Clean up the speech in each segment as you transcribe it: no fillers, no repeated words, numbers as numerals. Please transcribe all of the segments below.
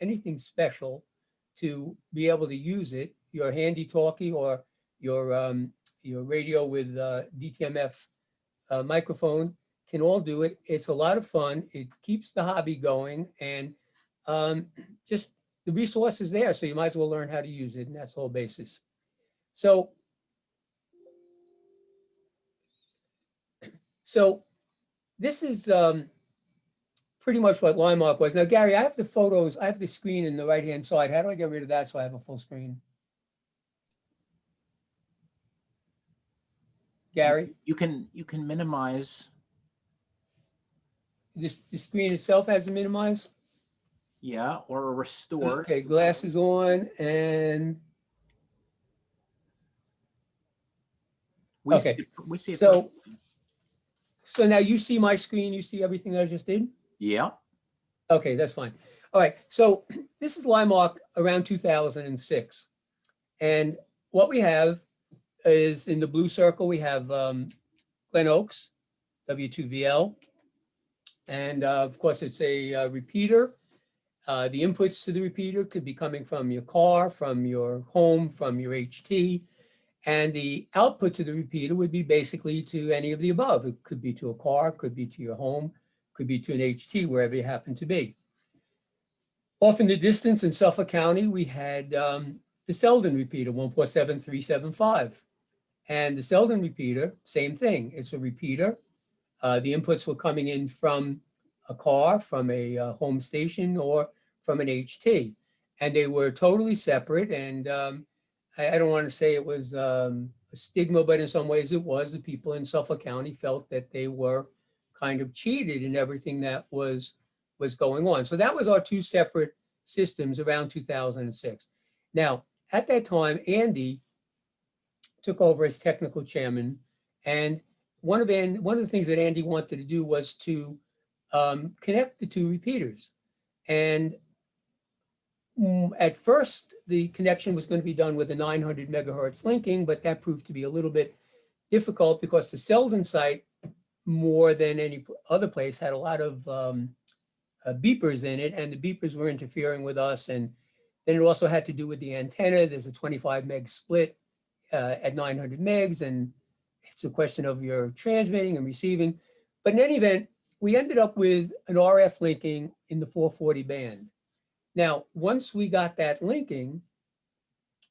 anything special to be able to use it. Your handy talkie or your radio with DTMF microphone can all do it. It's a lot of fun. It keeps the hobby going, and just the resource is there, so you might as well learn how to use it, and that's the whole basis. So this is pretty much what Limarc was. Now, Gary, I have the photos, I have the screen in the right-hand side. How do I get rid of that so I have a full screen? Gary? You can minimize. The screen itself has a minimize? Yeah, or a restore. Okay, glasses on and... Okay, we see it so perfectly. now you see my screen, you see everything that I just did? Yeah. Okay, that's fine. All right, so this is Limarc around 2006. And what we have is in the blue circle, we have Glen Oaks, W2VL. And of course, it's a repeater. The inputs to the repeater could be coming from your car, from your home, from your HT. And the output to the repeater would be basically to any of the above. It could be to a car, could be to your home, could be to an HT, wherever you happen to be. Off in the distance in Suffolk County, we had the Selden repeater, 147375. And the Selden repeater, same thing. It's a repeater. The inputs were coming in from a car, from a home station, or from an HT. And they were totally separate. And I don't want to say it was a stigma, but in some ways it was. The people in Suffolk County felt that they were kind of cheated in everything that was going on. So that was our two separate systems around 2006. Now, at that time, Andy took over as technical chairman, and one of the things that Andy wanted to do was to connect the two repeaters. And at first, the connection was going to be done with a 900 megahertz linking, but that proved to be a little bit difficult because the Selden site, more than any other place, had a lot of beepers in it, and the beepers were interfering with us. And then it also had to do with the antenna. There's a 25 meg split at 900 megs, and it's a question of your transmitting and receiving. But in any event, we ended up with an RF linking in the 440 band. Now, once we got that linking,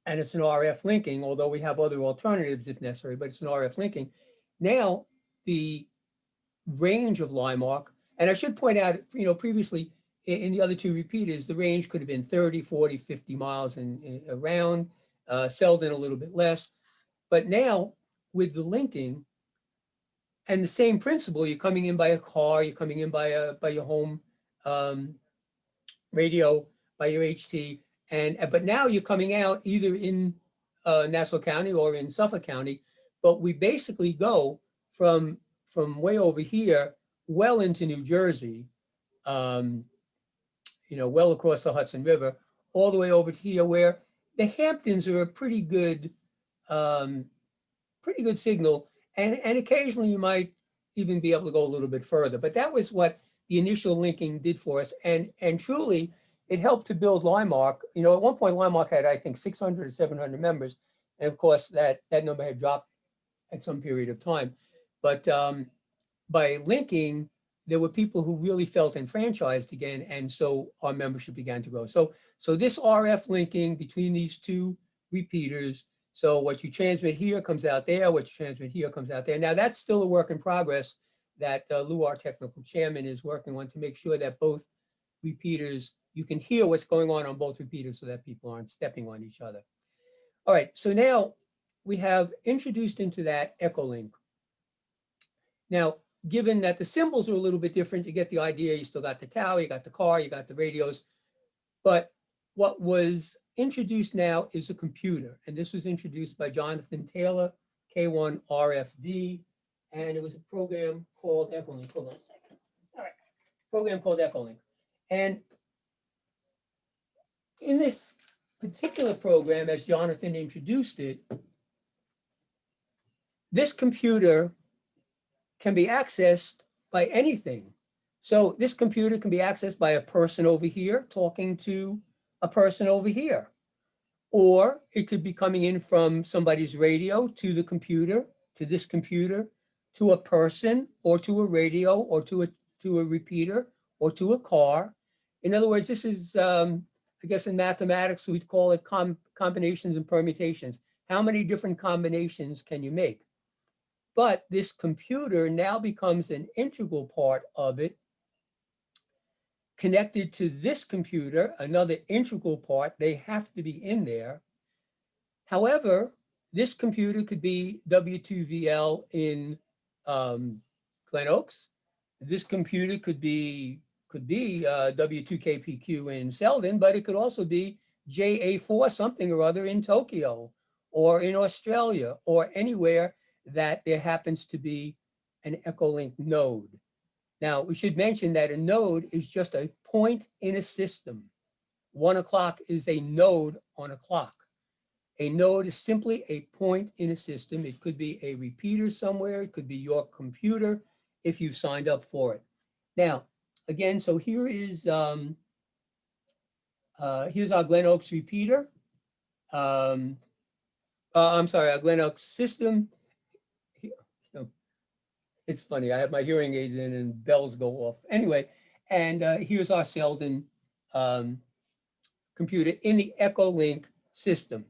and it's an RF linking, although we have other alternatives if necessary, but it's an RF linking. Now, the range of Limarc, and I should point out, previously in the other two repeaters, the range could have been 30, 40, 50 miles and around, Selden a little bit less. But now, with the linking, and the same principle, you're coming in by a car, you're coming in by your home radio, by your HT, but now you're coming out either in Nassau County or in Suffolk County, but we basically go from way over here, well into New Jersey, well across the Hudson River, all the way over to here, where the Hamptons are a pretty good signal, and occasionally you might even be able to go a little bit further. But that was what the initial linking did for us, and truly, it helped to build Limarc. At one point, Limarc had, I think, 600 or 700 members. And of course, that number had dropped at some period of time. But by linking, there were people who really felt enfranchised again. And so our membership began to grow. So this RF linking between these two repeaters, so what you transmit here comes out there, what you transmit here comes out there. Now, that's still a work in progress that Lou, our technical chairman, is working on to make sure that both repeaters, you can hear what's going on both repeaters so that people aren't stepping on each other. All right, so now we have introduced into that Echolink. Now, given that the symbols are a little bit different, you get the idea. You still got the tower, you got the car, you got the radios. But what was introduced now is a computer. And this was introduced by Jonathan Taylor, K1RFD. And it was a program called Echolink. Hold on a second. All right, program called Echolink. And in this particular program, as Jonathan introduced it, this computer can be accessed by anything. So this computer can be accessed by a person over here talking to a person over here. Or it could be coming in from somebody's radio to the computer, to this computer, to a person, or to a radio, or to a repeater, or to a car. In other words, this is, I guess in mathematics, we'd call it combinations and permutations. How many different combinations can you make? But this computer now becomes an integral part of it, connected to this computer, another integral part. They have to be in there. However, this computer could be W2VL in Glen Oaks. This computer could be W2KPQ in Selden, but it could also be JA4 something or other in Tokyo or in Australia or anywhere that there happens to be an Echolink node. Now, we should mention that a node is just a point in a system. 1 o'clock is a node on a clock. A node is simply a point in a system. It could be a repeater somewhere. It could be your computer if you've signed up for it. Now, again, so here is here's our Glen Oaks repeater. I'm sorry, our Glen Oaks system. It's funny, I have my hearing aids in and bells go off. Anyway, and here's our Selden computer in the Echolink system.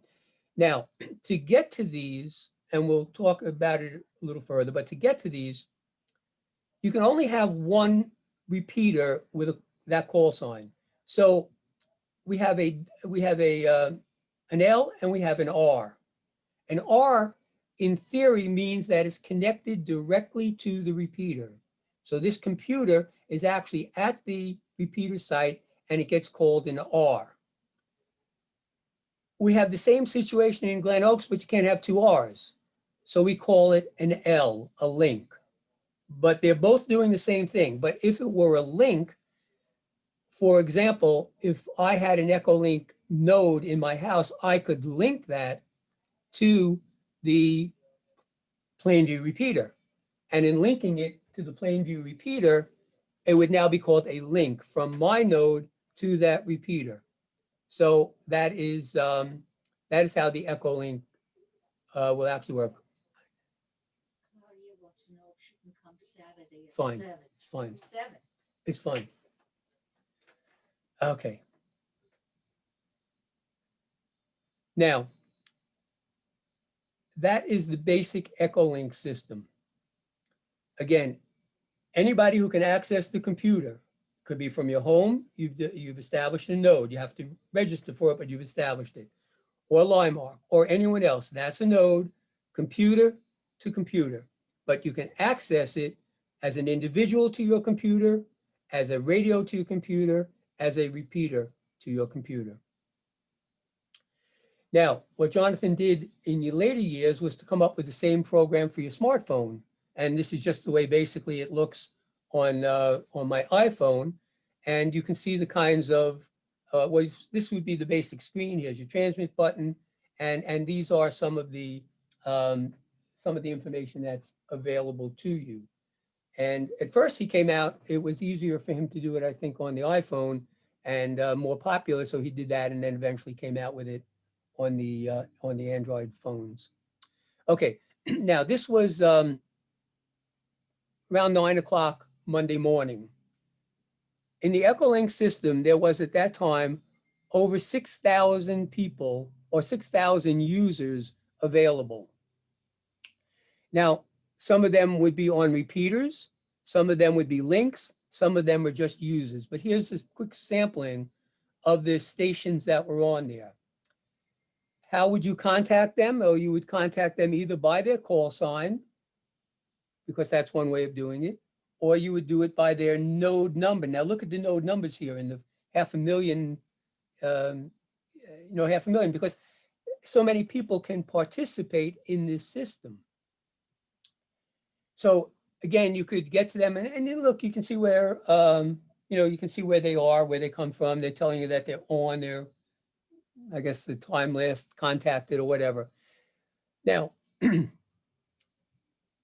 Now, to get to these, and we'll talk about it a little further, but to get to these, you can only have one repeater with that call sign. So we have an L and we have an R. An R, in theory, means that it's connected directly to the repeater. So this computer is actually at the repeater site and it gets called an R. We have the same situation in Glen Oaks, but you can't have two R's. So we call it an L, a link. But they're both doing the same thing. But if it were a link, for example, if I had an Echolink node in my house, I could link that to the Plainview repeater. And in linking it to the Plainview repeater, it would now be called a link from my node to that repeater. So that is how the Echolink will actually work. Claudia wants to know if she can come Saturday at Fine. 7. It's fine. 7. It's fine. Okay. Now, that is the basic Echolink system. Again, anybody who can access the computer, could be from your home, you've established a node, you have to register for it, but you've established it, or Limarc, or anyone else, that's a node, computer to computer, but you can access it as an individual to your computer, as a radio to your computer, as a repeater to your computer. Now, what Jonathan did in your later years was to come up with the same program for your smartphone. And this is just the way basically it looks on my iPhone. And you can see the kinds of, this would be the basic screen. Here's your transmit button. And these are some of the information that's available to you. And at first he came out, it was easier for him to do it, I think, on the iPhone and more popular. So he did that and then eventually came out with it on the Android phones. Okay, now this was around 9 o'clock Monday morning. In the Echolink system, there was at that time over 6,000 people or 6,000 users available. Now, some of them would be on repeaters, some of them would be links, some of them were just users. But here's a quick sampling of the stations that were on there. How would you contact them? Or you would contact them either by their call sign, because that's one way of doing it, or you would do it by their node number. Now look at the node numbers here in the 500,000, 500,000, because so many people can participate in this system. So again, you could get to them and look, you can see where, you can see where they are, where they come from. They're telling you that they're on their, I guess, the time last contacted or whatever. Now,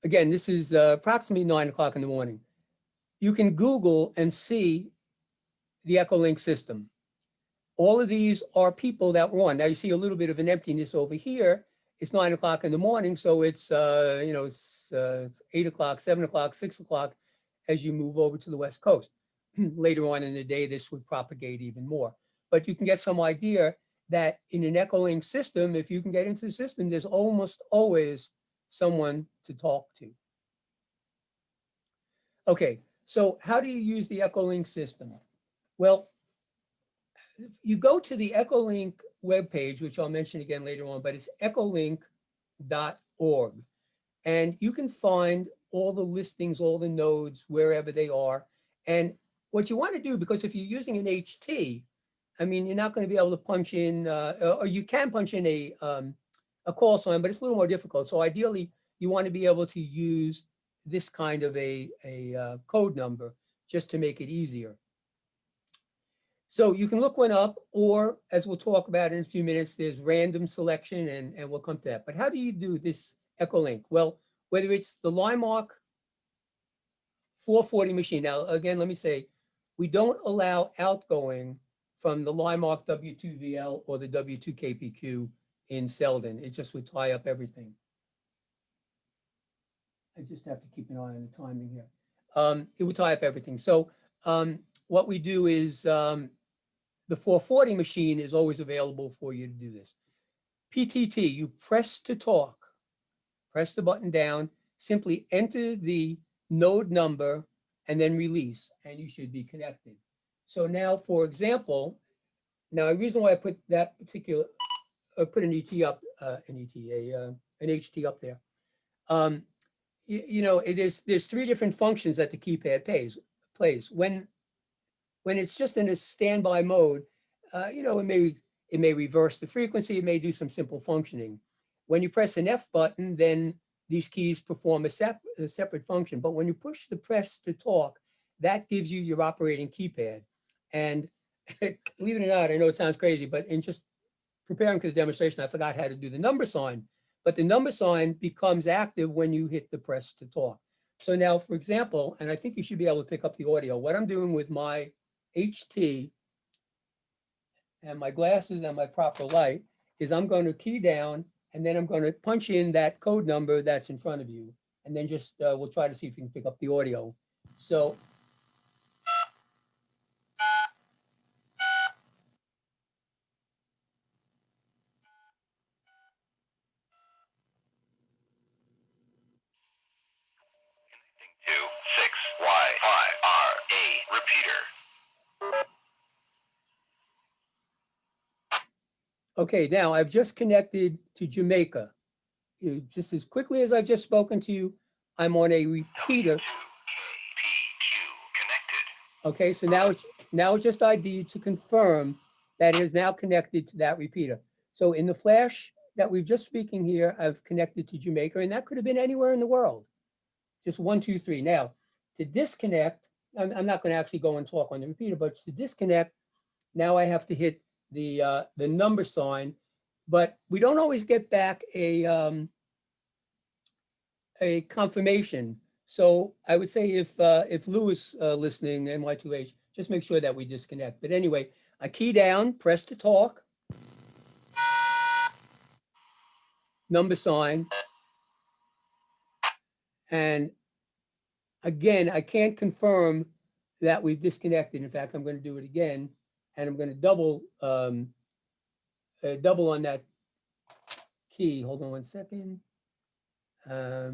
again, this is approximately 9 o'clock in the morning. you can Google and see the Echolink system. All of these are people that were on. Now you see a little bit of an emptiness over here. It's 9 o'clock in the morning, so it's, it's 8 o'clock, 7 o'clock, 6 o'clock as you move over to the West Coast. Later on in the day, this would propagate even more. But you can get some idea that in an Echolink system, if you can get into the system, there's almost always someone to talk to. Okay, so how do you use the Echolink system? Well, you go to the Echolink webpage, which I'll mention again later on, but it's echolink.org. And you can find all the listings, all the nodes, wherever they are. And what you want to do, because if you're using an HT, I mean, you're not going to be able to punch in, or you can punch in a call sign, but it's a little more difficult. So ideally, you want to be able to use this kind of a code number just to make it easier. So you can look one up, or as we'll talk about in a few minutes, there's random selection, and we'll come to that. But how do you do this Echolink? Well, whether it's the Limarc 440 machine. Now, again, let me say, we don't allow outgoing from the Limarc W2VL or the W2KPQ in Selden. It just would tie up everything. I just have to keep an eye on the timing here. It would tie up everything. So what we do is the 440 machine is always available for you to do this. PTT, you press to talk, press the button down, simply enter the node number and then release, and you should be connected. So now, for example, now the reason why I put that particular, put an ET up, an HT up there, there's three different functions that the keypad plays. When it's just in a standby mode, it may reverse the frequency, it may do some simple functioning. When you press an F button, then these keys perform a separate function. But when you push the press to talk, that gives you your operating keypad. And believe it or not, I know it sounds crazy, but in just preparing for the demonstration, I forgot how to do the number sign. But the number sign becomes active when you hit the press to talk. So now, for example, and I think you should be able to pick up the audio, what I'm doing with my HT and my glasses and my proper light is I'm going to key down, and then I'm going to punch in that code number that's in front of you. And then just, we'll try to see if you can pick up the audio. So. Two, 6Y5RA repeater. Okay, now I've just connected to Jamaica. Just as quickly as I've just spoken to you, I'm on a repeater. W2KPQ connected. Okay, so now it's just ID to confirm that it is now connected to that repeater. So in the flash that we've just speaking here, I've connected to Jamaica, and that could have been anywhere in the world. Just 1, 2, 3. Now, to disconnect, I'm not going to actually go and talk on the repeater, but to disconnect, now I have to hit the number sign, but we don't always get back a confirmation. So I would say if Lou is listening, NY2H, just make sure that we disconnect. But anyway, I key down, press to talk, number sign, and again, I can't confirm that we've disconnected. In fact, I'm going to do it again, and I'm going to double on that key. Hold on 1 second. Yeah,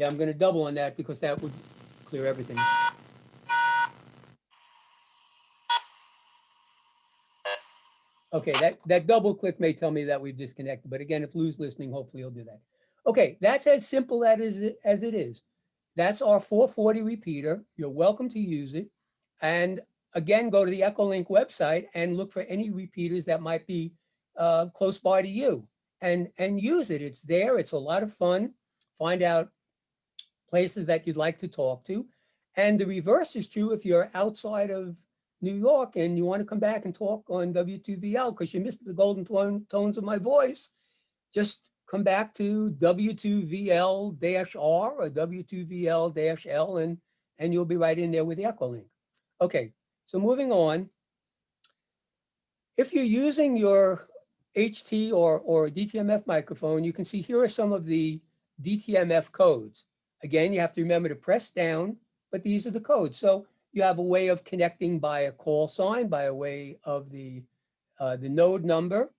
I'm going to double on that because that would clear everything. Okay, that double click may tell me that we've disconnected, but again, if Lou's listening, hopefully he'll do that. Okay, that's as simple as it is. That's our 440 repeater. You're welcome to use it. And again, go to the Echolink website and look for any repeaters that might be close by to you and use it. It's there. It's a lot of fun. Find out places that you'd like to talk to. And the reverse is true if you're outside of New York and you want to come back and talk on W2VL because you missed the golden tones of my voice. Just come back to W2VL-R or W2VL-L and you'll be right in there with the Echolink. Okay, so moving on. If you're using your HT or DTMF microphone, you can see here are some of the DTMF codes. Again, you have to remember to press down, but these are the codes. So you have a way of connecting by a call sign, by a way of the node number.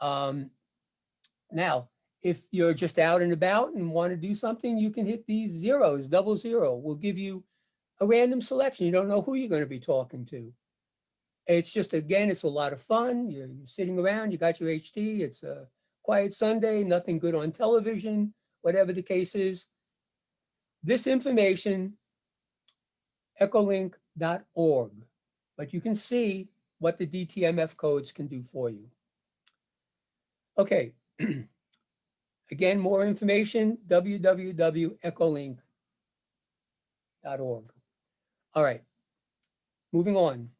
Now, if you're just out and about and want to do something, you can hit these zeros, 00. Will give you a random selection. You don't know who you're going to be talking to. It's just, again, it's a lot of fun. You're sitting around, you got your HT, it's a quiet Sunday, nothing good on television, whatever the case is. This information, echolink.org, but you can see what the DTMF codes can do for you. Okay, again, more information, www.echolink.org. All right, moving on.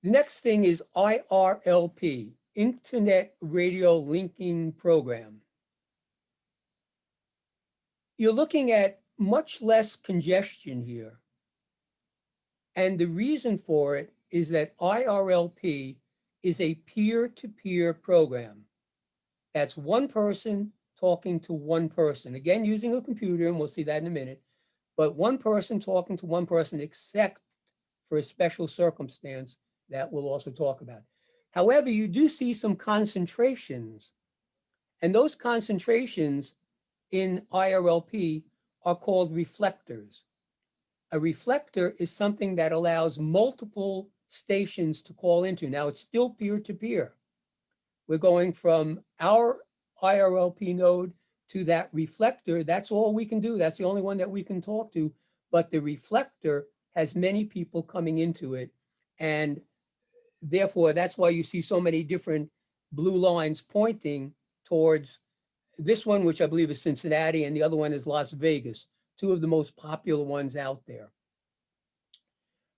The next thing is IRLP, Internet Radio Linking Program. You're looking at much less congestion here. And the reason for it is that IRLP is a peer-to-peer program. That's one person talking to one person. Again, using a computer, and we'll see that in a minute, but one person talking to one person except for a special circumstance that we'll also talk about. However, you do see some concentrations, and those concentrations in IRLP are called reflectors. A reflector is something that allows multiple stations to call into. Now, it's still peer-to-peer. We're going from our IRLP node to that reflector. That's all we can do. That's the only one that we can talk to. But the reflector has many people coming into it. And therefore, that's why you see so many different blue lines pointing towards this one, which I believe is Cincinnati, and the other one is Las Vegas, two of the most popular ones out there.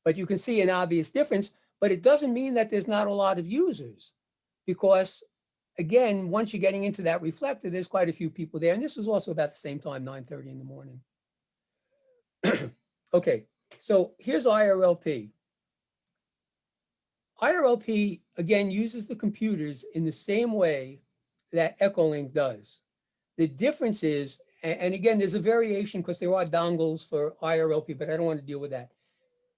But you can see an obvious difference, but it doesn't mean that there's not a lot of users, because again, once you're getting into that reflector, there's quite a few people there. And this is also about the same time, 9:30 in the morning. Okay, so here's IRLP. IRLP, again, uses the computers in the same way that Echolink does. The difference is, and again, there's a variation because there are dongles for IRLP, but I don't want to deal with that.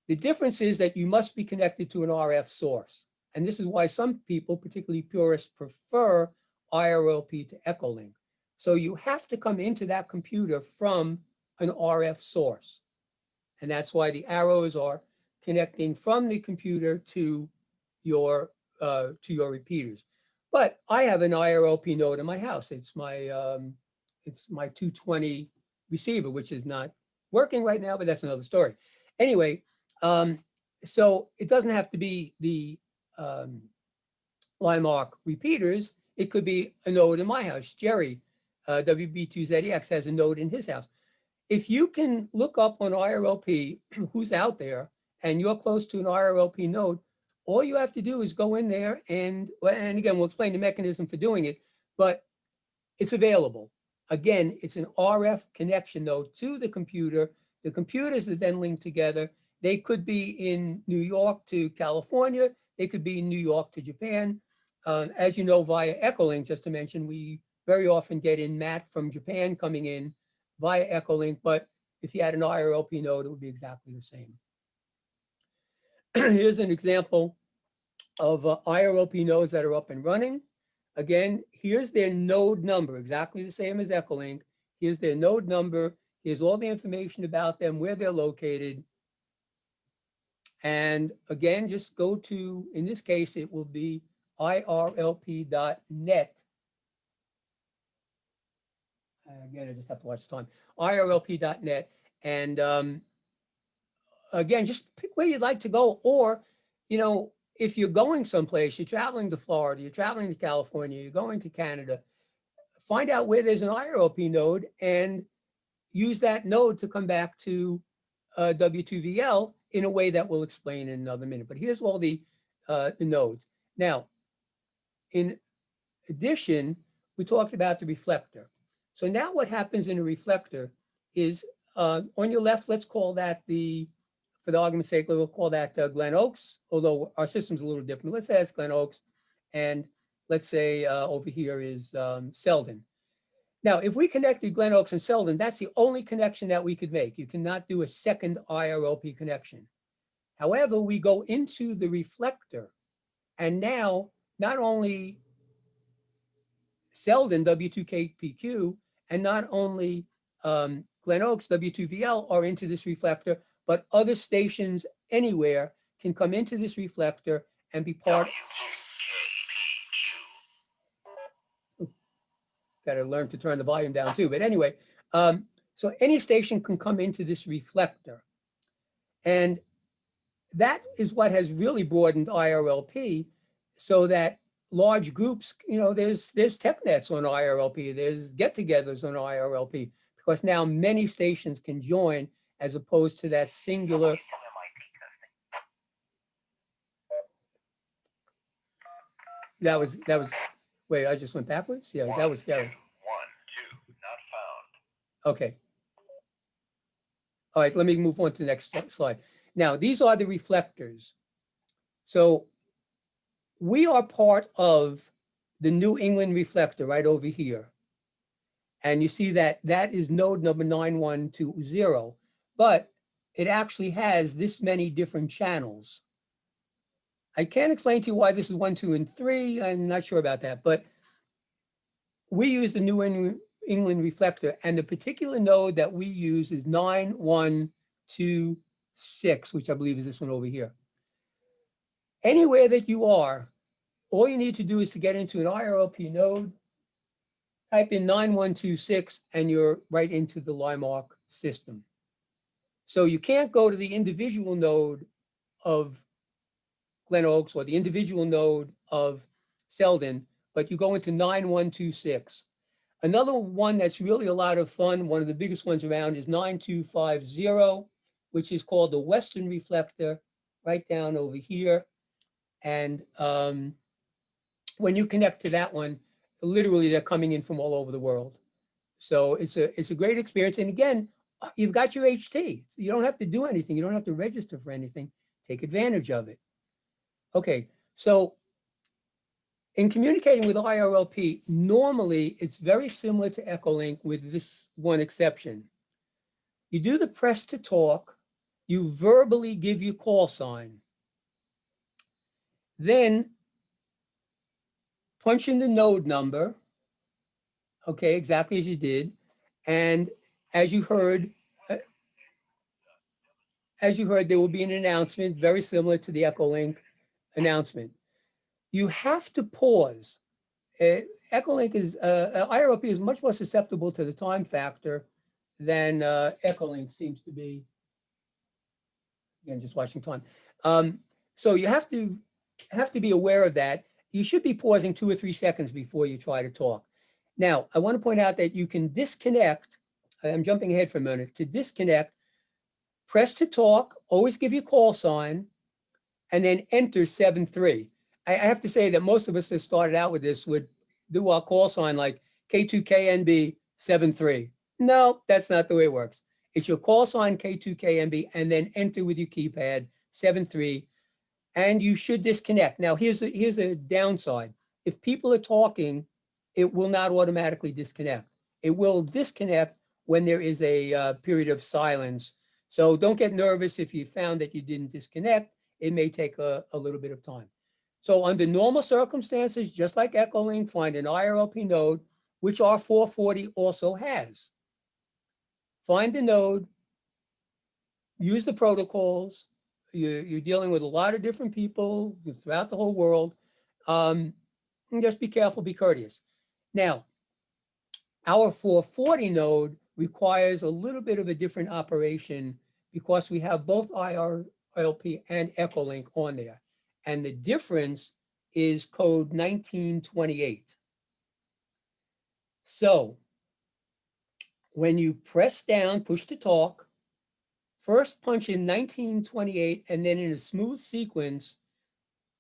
The difference is that you must be connected to an RF source. And this is why some people, particularly purists, prefer IRLP to Echolink. So you have to come into that computer from an RF source. And that's why the arrows are connecting from the computer to your repeaters. But I have an IRLP node in my house. It's my 220 receiver, which is not working right now, but that's another story. Anyway, so it doesn't have to be the Limarc repeaters. It could be a node in my house. Jerry, WB2ZEX, has a node in his house. If you can look up on IRLP who's out there and you're close to an IRLP node, all you have to do is go in there and again, we'll explain the mechanism for doing it, but it's available. Again, it's an RF connection node to the computer. The computers are then linked together. They could be in New York to California. They could be in New York to Japan. As you know, via Echolink, just to mention, we very often get in Matt from Japan coming in via Echolink, but if you had an IRLP node, it would be exactly the same. Here's an example of IRLP nodes that are up and running. Again, here's their node number, exactly the same as Echolink. Here's their node number. Here's all the information about them, where they're located. And again, just go to, in this case, it will be irlp.net. Again, I just have to watch the time. irlp.net. And again, just pick where you'd like to go. Or, you know, if you're going someplace, you're traveling to Florida, you're traveling to California, you're going to Canada, find out where there's an IRLP node and use that node to come back to W2VL in a way that we'll explain in another minute. But here's all the nodes. Now, in addition, we talked about the reflector. So now what happens in a reflector is on your left, let's call that for the argument's sake, we'll call that Glen Oaks, although our system's a little different. Let's say it's Glen Oaks, and let's say over here is Selden. Now, if we connected Glen Oaks and Selden, that's the only connection that we could make. You cannot do a second IRLP connection. However, we go into the reflector, and now not only Selden W2KPQ and not only Glen Oaks W2VL are into this reflector, but other stations anywhere can come into this reflector and be part. Got to learn to turn the volume down too. But anyway, so any station can come into this reflector. And that is what has really broadened IRLP, so that large groups, there's tech nets on IRLP, there's get-togethers on IRLP, because now many stations can join as opposed to that singular. That was, wait, I just went backwards? Yeah, that was Gary. 1, 2, not found. Okay. All right, let me move on to the next slide. Now, these are the reflectors. So we are part of the New England reflector right over here. And you see that that is node number 9120, but it actually has this many different channels. I can't explain to you why this is 1, 2, and 3. I'm not sure about that, but we use the New England reflector, and the particular node that we use is 9126, which I believe is this one over here. Anywhere that you are, all you need to do is to get into an IRLP node, type in 9126, and you're right into the Limarc system. So you can't go to the individual node of Glen Oaks or the individual node of Selden, but you go into 9126. Another one that's really a lot of fun, one of the biggest ones around, is 9250, which is called the Western reflector, right down over here. And when you connect to that one, literally they're coming in from all over the world. So it's a great experience. And again, you've got your HT. You don't have to do anything. You don't have to register for anything. Take advantage of it. Okay, so in communicating with IRLP, normally it's very similar to Echolink with this one exception. You do the press to talk, you verbally give your call sign, then punch in the node number, okay, exactly as you did, and as you heard, there will be an announcement very similar to the Echolink announcement. You have to pause. Echolink is, IRLP is much more susceptible to the time factor than Echolink seems to be. Again, just watching time. So you have to be aware of that. You should be pausing 2 or 3 seconds before you try to talk. Now, I want to point out that you can disconnect. I'm jumping ahead for a minute. To disconnect, press to talk, always give your call sign, and then enter 7-3. I have to say that most of us that started out with this would do our call sign like K2KNB 73. No, that's not the way it works. It's your call sign K2KNB and then enter with your keypad 73, and you should disconnect. Now, here's a downside. If people are talking, it will not automatically disconnect. It will disconnect when there is a period of silence. So don't get nervous if you found that you didn't disconnect. It may take a little bit of time. So under normal circumstances, just like Echolink, find an IRLP node, which R440 also has. Find the node, use the protocols. You're dealing with a lot of different people throughout the whole world. And just be careful, be courteous. Now, our 440 node requires a little bit of a different operation because we have both IRLP and Echolink on there. And the difference is code 1928. So when you press down, push to talk, first punch in 1928, and then in a smooth sequence,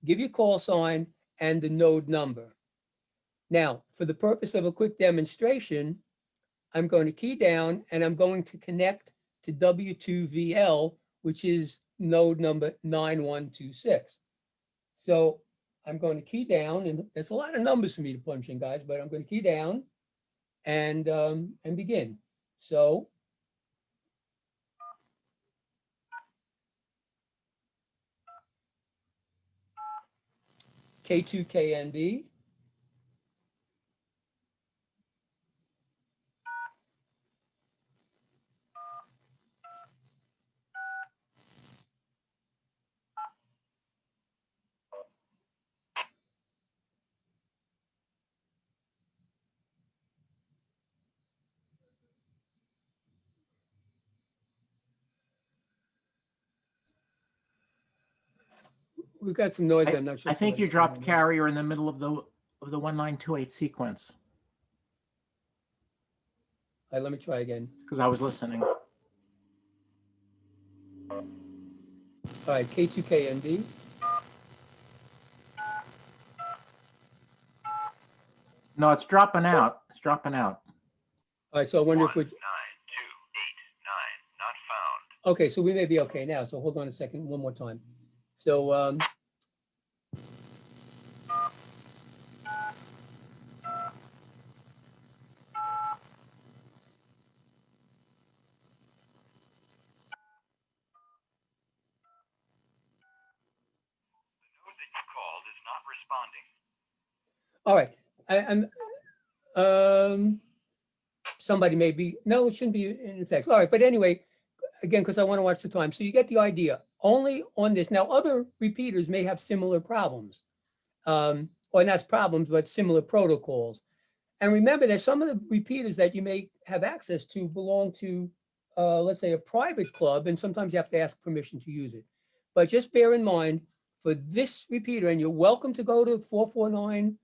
give your call sign and the node number. Now, for the purpose of a quick demonstration, I'm going to key down and I'm going to connect to W2VL, which is node number 9126. So I'm going to key down, and there's a lot of numbers for me to punch in, guys, but I'm going to key down and begin. So K2KNB. We've got some noise, but I'm not sure. I if think you somebody's dropped hearing me. carrier in the middle of the 1928 sequence, All right, let me try again. because I was listening. All right, K2KNB. No, it's dropping out. It's dropping out. All right, so I wonder if we, 9289 not found. okay, so we may be okay now. So hold on a second, one more time. So The node that you called is not responding. all right, somebody may be, no, it shouldn't be in effect. All right, but anyway, again, because I want to watch the time. So you get the idea. Only on this. Now, other repeaters may have similar problems. Or not problems, but similar protocols. And remember that some of the repeaters that you may have access to belong to, let's say, a private club, and sometimes you have to ask permission to use it. But just bear in mind, for this repeater, and you're welcome to go to 449-125.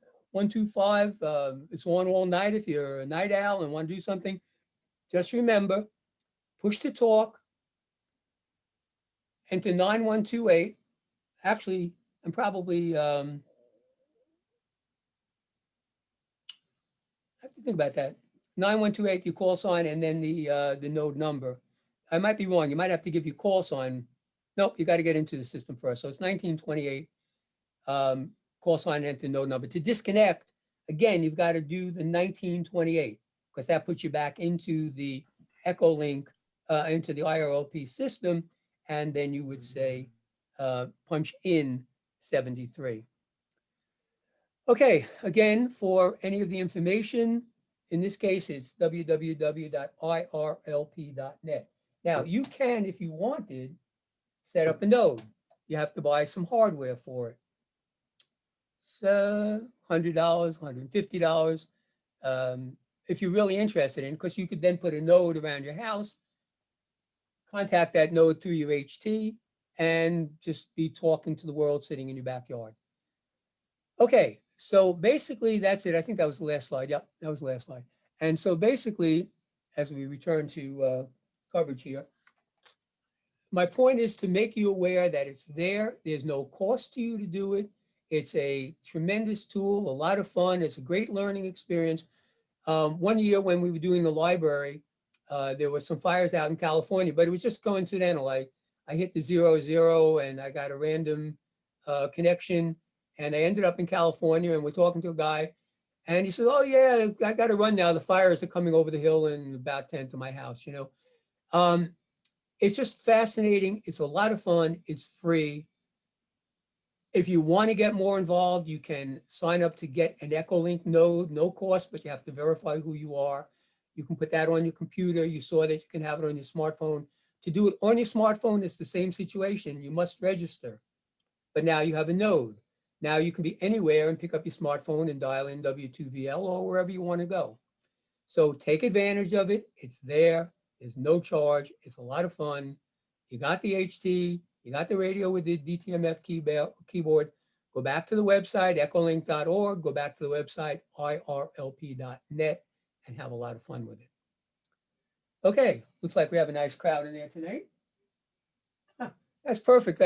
It's on all night if you're a night owl and want to do something. Just remember, push to talk, enter 9128. Actually, I'm probably, I have to think about that. 9128, you call sign, and then the node number. I might be wrong. You might have to give your call sign. Nope, you got to get into the system first. So it's 1928, call sign, enter node number. To disconnect, again, you've got to do the 1928, because that puts you back into the Echolink, into the IRLP system, and then you would say, punch in 73. Okay, again, for any of the information, in this case, it's www.irlp.net. Now, you can, if you wanted, set up a node. You have to buy some hardware for it. It's $100, $150. If you're really interested in, because you could then put a node around your house, contact that node through your HT, and just be talking to the world sitting in your backyard. Okay, so basically that's it. I think that was the last slide. Yep, that was the last slide. And so basically, as we return to coverage here, my point is to make you aware that it's there. There's no cost to you to do it. It's a tremendous tool, a lot of fun. It's a great learning experience. One year when we were doing the library, there were some fires out in California, but it was just coincidental. I hit the 00 and I got a random connection, and I ended up in California, and we're talking to a guy, and he says, oh yeah, I got to run now. The fires are coming over the hill in about 10 to my house, you know. It's just fascinating. It's a lot of fun. It's free. If you want to get more involved, you can sign up to get an Echolink node, no cost, but you have to verify who you are. You can put that on your computer. You saw that you can have it on your smartphone. To do it on your smartphone, it's the same situation. You must register, but now you have a node. Now you can be anywhere and pick up your smartphone and dial in W2VL or wherever you want to go. So take advantage of it. It's there. There's no charge. It's a lot of fun. You got the HT, you got the radio with the DTMF keyboard. Go back to the website, echolink.org, go back to the website, irlp.net, and have a lot of fun with it. Okay, looks like we have a nice crowd in there tonight. That's perfect.